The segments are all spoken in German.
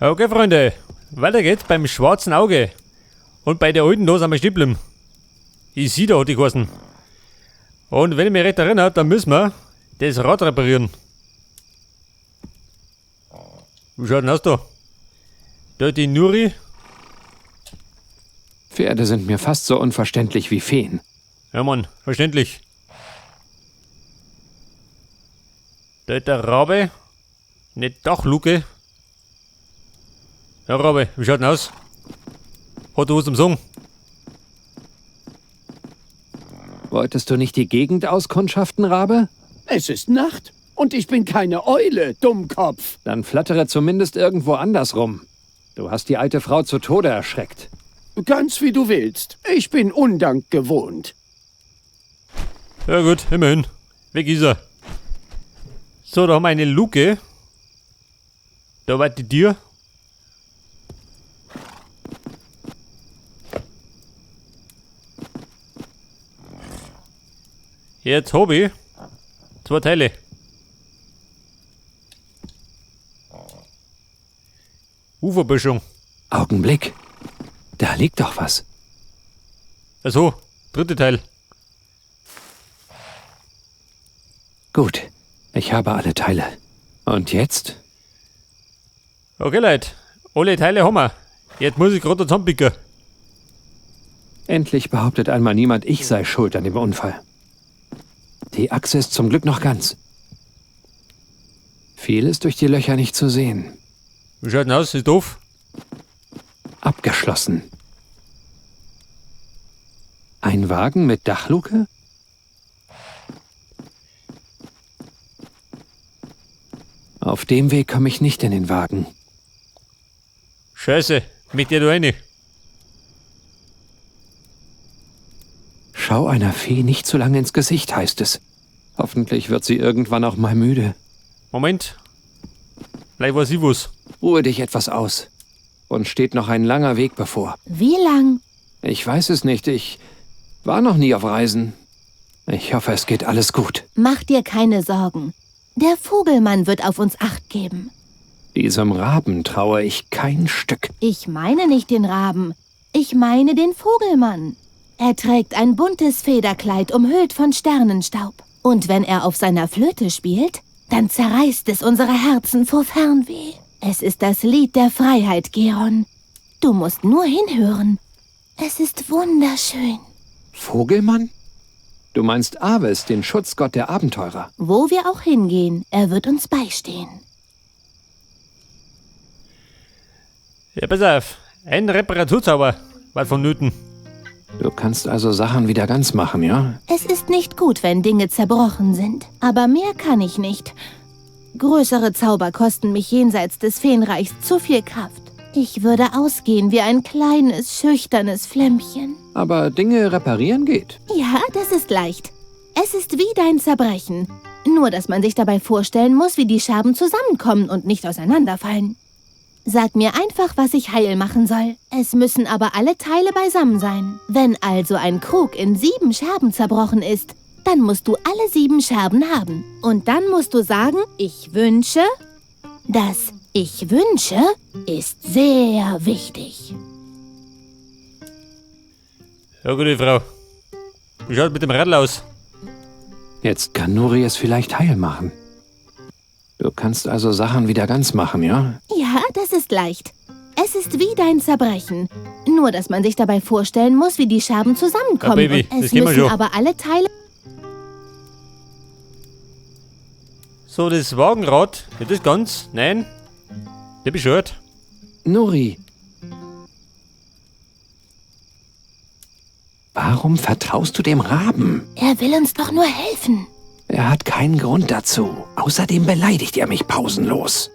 Okay, Freunde, weiter geht's beim schwarzen Auge. Und bei der alten da sind wir stehen geblieben. Isidor hat die geheißen. Und wenn ich mich recht erinnere, dann müssen wir das Rad reparieren. Wie schaut denn aus da? Da die Nuri. Pferde sind mir fast so unverständlich wie Feen. Ja, Mann, verständlich. Da ist der Rabe. Nicht Dachluke. Ja, Rabe, wie schaut denn aus? Hat du was zum Sagen? Wolltest du nicht die Gegend auskundschaften, Rabe? Es ist Nacht und ich bin keine Eule, Dummkopf. Dann flattere zumindest irgendwo anders rum. Du hast die alte Frau zu Tode erschreckt. Ganz wie du willst. Ich bin Undank gewohnt. Ja gut, immerhin. Weg ist er. So, da haben wir eine Luke. Da war die Tür. Jetzt habe ich 2 Teile. Uferböschung. Augenblick. Da liegt doch was. Also, 3. Teil. Gut, ich habe alle Teile. Und jetzt? Okay, Leute. Alle Teile haben wir. Jetzt muss ich gerade zusammenpicken. Endlich behauptet einmal niemand, ich sei schuld an dem Unfall. Die Achse ist zum Glück noch ganz. Viel ist durch die Löcher nicht zu sehen. Wie schaut denn aus? Ist doof? Abgeschlossen. Ein Wagen mit Dachluke? Auf dem Weg komme ich nicht in den Wagen. Scheiße, mit dir du rein. Schau einer Fee nicht zu lange ins Gesicht, heißt es. Hoffentlich wird sie irgendwann auch mal müde. Moment. Vielleicht weiß ich was. Ruhe dich etwas aus. Uns steht noch ein langer Weg bevor. Wie lang? Ich weiß es nicht, ich war noch nie auf Reisen. Ich hoffe, es geht alles gut. Mach dir keine Sorgen. Der Vogelmann wird auf uns Acht geben. Diesem Raben traue ich kein Stück. Ich meine nicht den Raben. Ich meine den Vogelmann. Er trägt ein buntes Federkleid, umhüllt von Sternenstaub. Und wenn er auf seiner Flöte spielt, dann zerreißt es unsere Herzen vor Fernweh. Es ist das Lied der Freiheit, Geron. Du musst nur hinhören. Es ist wunderschön. Vogelmann? Du meinst Aves, den Schutzgott der Abenteurer. Wo wir auch hingehen, er wird uns beistehen. Ja, pass auf. Ein Reparaturzauber war vonnöten. Du kannst also Sachen wieder ganz machen, ja? Es ist nicht gut, wenn Dinge zerbrochen sind. Aber mehr kann ich nicht. Größere Zauber kosten mich jenseits des Feenreichs zu viel Kraft. Ich würde ausgehen wie ein kleines, schüchternes Flämmchen. Aber Dinge reparieren geht. Ja, das ist leicht. Es ist wie dein Zerbrechen. Nur, dass man sich dabei vorstellen muss, wie die Scherben zusammenkommen und nicht auseinanderfallen. Sag mir einfach, was ich heil machen soll. Es müssen aber alle Teile beisammen sein. Wenn also ein Krug in 7 Scherben zerbrochen ist, dann musst du alle 7 Scherben haben. Und dann musst du sagen, ich wünsche. Das Ich wünsche ist sehr wichtig. Ja, gute Frau. Wie schaut mit dem Radl aus? Jetzt kann Nuri es vielleicht heil machen. Du kannst also Sachen wieder ganz machen, ja? Ja, das ist leicht. Es ist wie dein Zerbrechen. Nur, dass man sich dabei vorstellen muss, wie die Scherben zusammenkommen. Ja, Baby, und das es gehen wir müssen schon. aber alle Teile... So, das Wagenrad. Nicht das ganz. Nein. Der bescheuert. Nuri. Warum vertraust du dem Raben? Er will uns doch nur helfen. Er hat keinen Grund dazu. Außerdem beleidigt er mich pausenlos.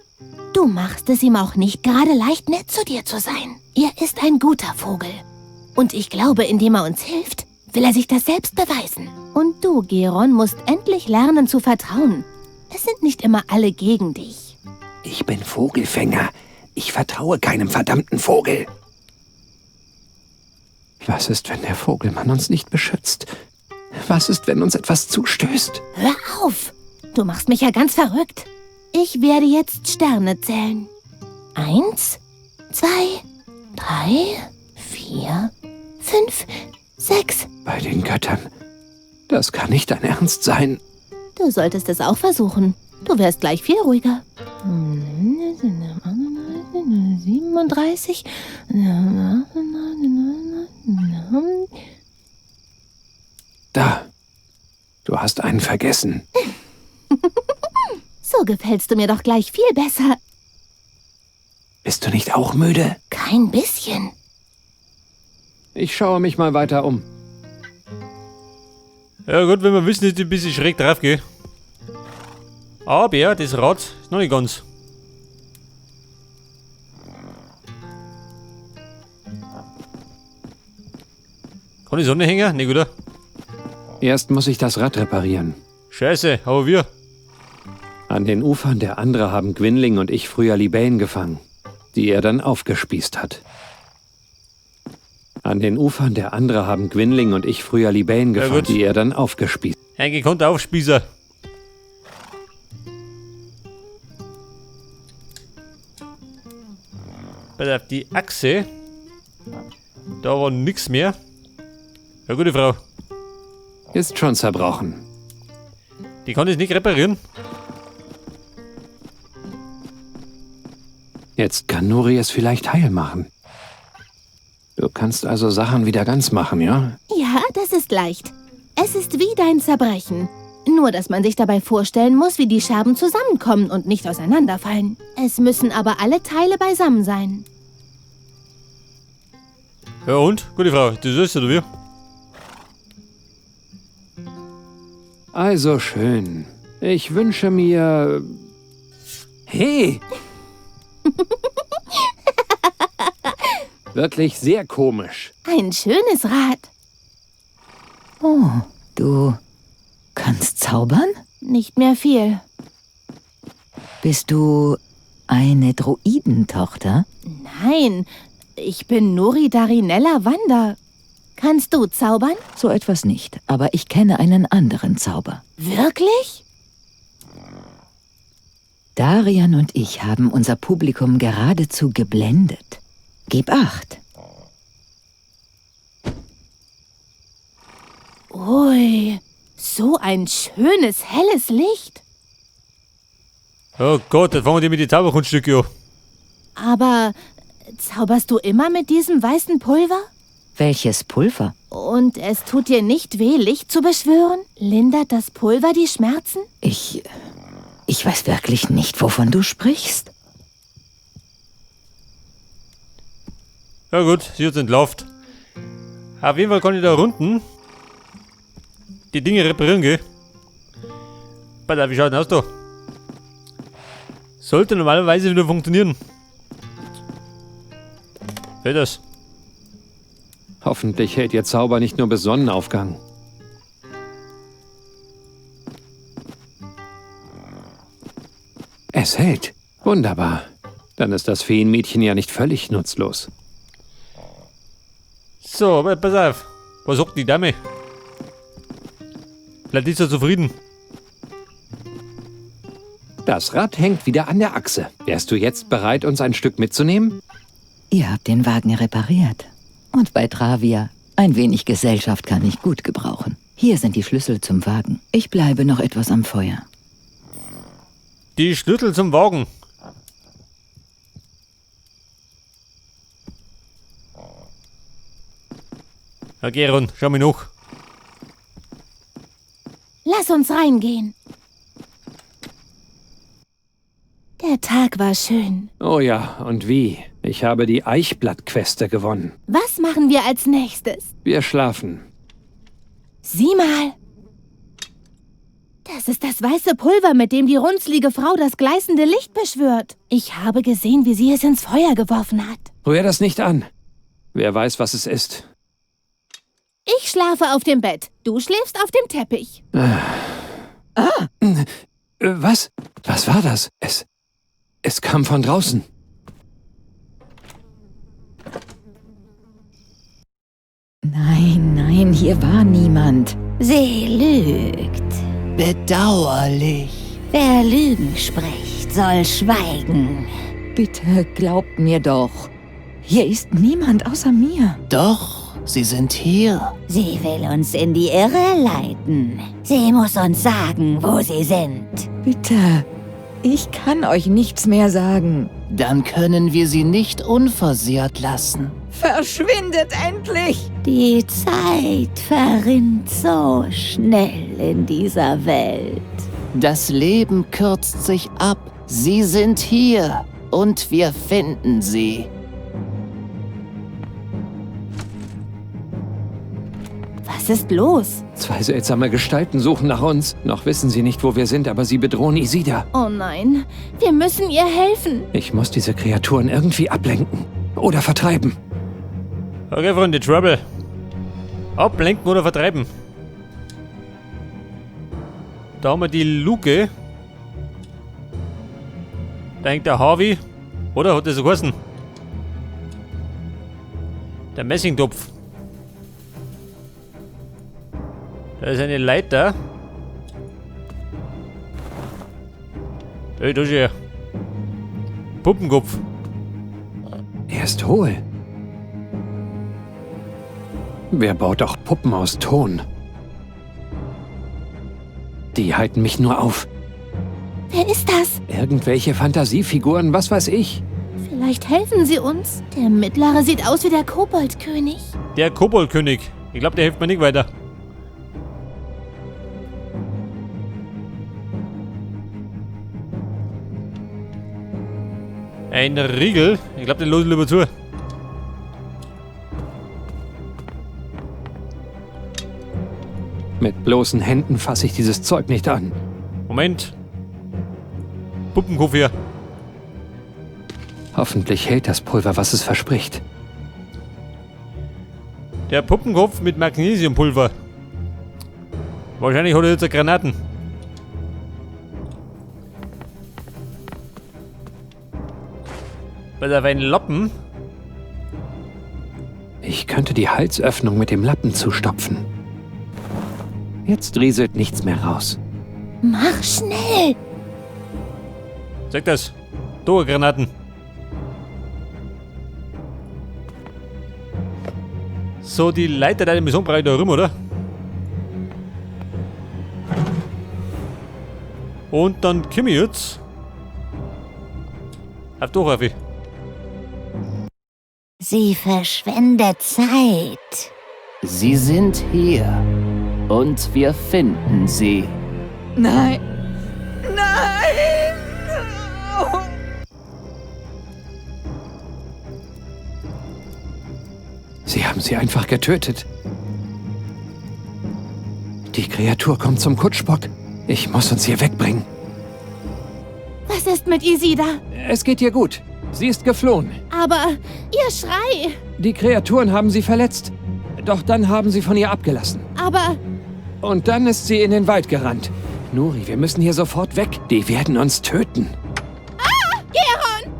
Du machst es ihm auch nicht gerade leicht, nett zu dir zu sein. Er ist ein guter Vogel. Und ich glaube, indem er uns hilft, will er sich das selbst beweisen. Und du, Geron, musst endlich lernen zu vertrauen. Es sind nicht immer alle gegen dich. Ich bin Vogelfänger. Ich vertraue keinem verdammten Vogel. Was ist, wenn der Vogelmann uns nicht beschützt? Was ist, wenn uns etwas zustößt? Hör auf! Du machst mich ja ganz verrückt. Ich werde jetzt Sterne zählen. 1, 2, 3, 4, 5, 6. Bei den Göttern. Das kann nicht dein Ernst sein. Du solltest es auch versuchen. Du wärst gleich viel ruhiger. 37. Da. Du hast einen vergessen. So gefällst du mir doch gleich viel besser. Bist du nicht auch müde? Kein bisschen. Ich schaue mich mal weiter um. Ja gut, wenn wir wissen, dass ich ein bisschen schräg drauf gehe. Aber ja, das Rad ist noch nicht ganz. Kann die Sonne hängen? Nicht, oder? Erst muss ich das Rad reparieren. Scheiße, aber wir. An den Ufern der Andre haben Gwynling und ich früher Libellen gefangen, die er dann aufgespießt hat. An den Ufern der Andre haben Gwynling und ich früher Libellen gefangen, gut. die er dann aufgespießt. Ein gekonnter Aufspießer. Bei die Achse. Da war nix mehr. Ja, gute Frau. Ist schon zerbrochen. Die kann ich nicht reparieren. Jetzt kann Nuri es vielleicht heil machen. Du kannst also Sachen wieder ganz machen, ja? Ja, das ist leicht. Es ist wie dein Zerbrechen. Nur, dass man sich dabei vorstellen muss, wie die Scherben zusammenkommen und nicht auseinanderfallen. Es müssen aber alle Teile beisammen sein. Ja und? Gute Frau, das ist oder wie? Also schön. Ich wünsche mir... Hey! Wirklich sehr komisch. Ein schönes Rad. Oh, du kannst zaubern? Nicht mehr viel. Bist du eine Druidentochter? Nein, ich bin Nuri Darinella Wanda. Kannst du zaubern? So etwas nicht, aber ich kenne einen anderen Zauber. Wirklich? Darian und ich haben unser Publikum geradezu geblendet. Gib acht. Ui, so ein schönes, helles Licht. Oh Gott, jetzt fangen die mit den Zauberkunststücke an. Aber zauberst du immer mit diesem weißen Pulver? Welches Pulver? Und es tut dir nicht weh, Licht zu beschwören? Lindert das Pulver die Schmerzen? Ich weiß wirklich nicht, wovon du sprichst. Ja gut, sie hat entlarvt. Auf jeden Fall kann ich da unten die Dinge reparieren gehen. Warte, wie schaut denn aus da? Sollte normalerweise wieder funktionieren. Hält das? Hoffentlich hält ihr Zauber nicht nur bis Sonnenaufgang. Es hält. Wunderbar. Dann ist das Feenmädchen ja nicht völlig nutzlos. So, aber pass auf. Was sagt die Dame? Vielleicht ist er zufrieden. Das Rad hängt wieder an der Achse. Wärst du jetzt bereit, uns ein Stück mitzunehmen? Ihr habt den Wagen repariert. Und bei Travia, ein wenig Gesellschaft kann ich gut gebrauchen. Hier sind die Schlüssel zum Wagen. Ich bleibe noch etwas am Feuer. Die Schlüssel zum Wagen. Ja, Geron, schau mich noch. Lass uns reingehen. Der Tag war schön. Oh ja, und wie? Ich habe die Eichblattqueste gewonnen. Was machen wir als nächstes? Wir schlafen. Sieh mal. Das ist das weiße Pulver, mit dem die runzlige Frau das gleißende Licht beschwört. Ich habe gesehen, wie sie es ins Feuer geworfen hat. Rühr das nicht an. Wer weiß, was es ist. Ich schlafe auf dem Bett. Du schläfst auf dem Teppich. Was? Was war das? Es kam von draußen. Nein, hier war niemand. Sie lügt. Bedauerlich. Wer Lügen spricht, soll schweigen. Bitte glaubt mir doch. Hier ist niemand außer mir. Doch, sie sind hier. Sie will uns in die Irre leiten. Sie muss uns sagen, wo sie sind. Bitte, ich kann euch nichts mehr sagen. Dann können wir sie nicht unversehrt lassen. Verschwindet endlich! Die Zeit verrinnt so schnell in dieser Welt. Das Leben kürzt sich ab. Sie sind hier und wir finden sie. Was ist los? 2 seltsame Gestalten suchen nach uns. Noch wissen sie nicht, wo wir sind, aber sie bedrohen Isida. Oh nein, wir müssen ihr helfen. Ich muss diese Kreaturen irgendwie ablenken. Oder vertreiben. Okay, Freunde, Trouble. Ablenken oder vertreiben. Da haben wir die Luke. Da hängt der Harvey. Oder hat das so geheißen? Der Messingtopf. Da ist eine Leiter. Ey, da ist er. Puppenkopf. Er ist hohl. Wer baut doch Puppen aus Ton? Die halten mich nur auf. Wer ist das? Irgendwelche Fantasiefiguren, was weiß ich. Vielleicht helfen sie uns. Der Mittlere sieht aus wie der Koboldkönig. Der Koboldkönig. Ich glaube, der hilft mir nicht weiter. Ein Riegel. Ich glaube, den losen wir lieber zu. Mit bloßen Händen fasse ich dieses Zeug nicht an. Moment. Puppenkopf hier. Hoffentlich hält das Pulver, was es verspricht. Der Puppenkopf mit Magnesiumpulver. Wahrscheinlich hat er jetzt Granaten. Weil er einen Lappen. Ich könnte die Halsöffnung mit dem Lappen zustopfen. Jetzt rieselt nichts mehr raus. Mach schnell! Sag das. Granaten. So, die Leiter da so breit da rum, oder? Und dann komme ich jetzt. Auf doch, Raffi. Sie verschwendet Zeit. Sie sind hier und wir finden sie. Nein! Nein! Sie haben sie einfach getötet. Die Kreatur kommt zum Kutschbock. Ich muss uns hier wegbringen. Was ist mit Isida? Es geht ihr gut. Sie ist geflohen. Aber ihr Schrei! Die Kreaturen haben sie verletzt. Doch dann haben sie von ihr abgelassen. Aber Und dann ist sie in den Wald gerannt. Nuri, wir müssen hier sofort weg. Die werden uns töten. Geron!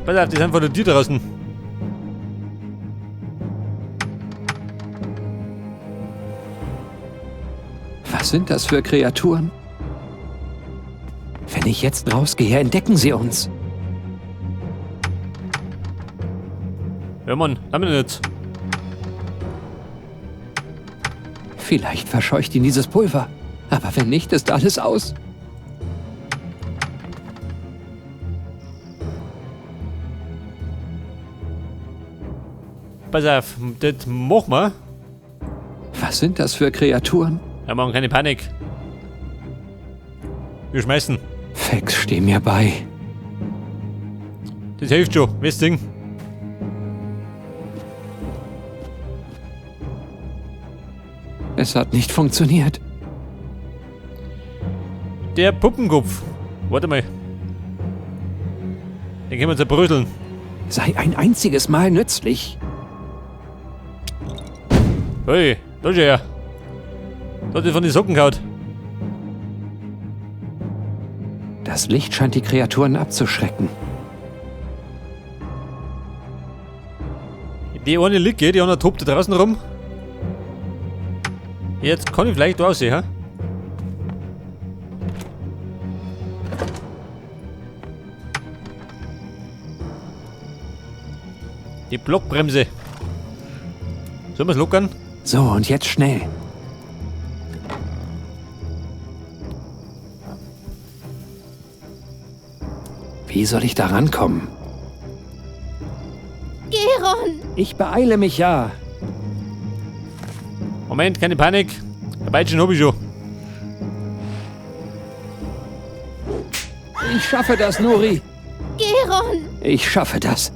Pass auf, die sind von der Tür draußen. Was sind das für Kreaturen? Wenn ich jetzt rausgehe, entdecken sie uns. Ja, Mann, haben wir nicht. Vielleicht verscheucht ihn dieses Pulver. Aber wenn nicht, ist alles aus. Pass auf, das machen wir. Was sind das für Kreaturen? Wir machen keine Panik. Wir schmeißen. Fex, steh mir bei. Das hilft schon, weißt du? Es hat nicht funktioniert. Der Puppenkopf. Warte mal. Den können wir zerbröseln. Sei ein einziges Mal nützlich. Hey, da ist er. Da hat er von den Socken gehauen. Das Licht scheint die Kreaturen abzuschrecken. Die eine Licke, die andere tobt da draußen rum. Jetzt kann ich vielleicht da aussehen, ha? Die Blockbremse. Sollen wir es lockern? So, und jetzt schnell. Wie soll ich da rankommen? Geron! Ich beeile mich ja. Moment, keine Panik. Der Peitschen hab ich schon. Ich schaffe das, Nuri. Geron! Ich schaffe das.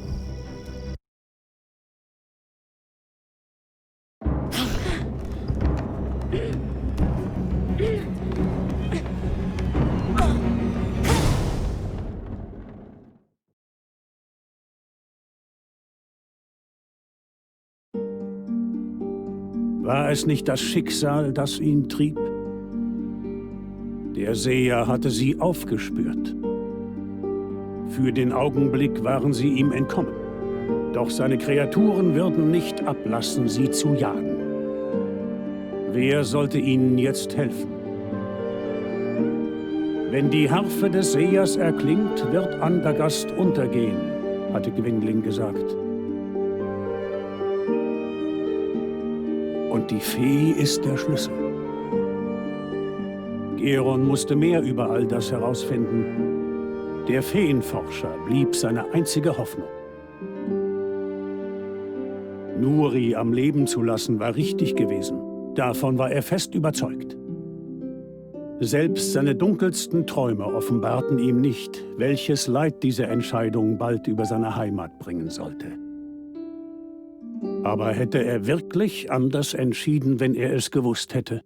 War es nicht das Schicksal, das ihn trieb? Der Seher hatte sie aufgespürt. Für den Augenblick waren sie ihm entkommen. Doch seine Kreaturen würden nicht ablassen, sie zu jagen. Wer sollte ihnen jetzt helfen? Wenn die Harfe des Sehers erklingt, wird Andergast untergehen, hatte Gwingling gesagt. Und die Fee ist der Schlüssel. Geron musste mehr über all das herausfinden. Der Feenforscher blieb seine einzige Hoffnung. Nuri am Leben zu lassen, war richtig gewesen. Davon war er fest überzeugt. Selbst seine dunkelsten Träume offenbarten ihm nicht, welches Leid diese Entscheidung bald über seine Heimat bringen sollte. Aber hätte er wirklich anders entschieden, wenn er es gewusst hätte?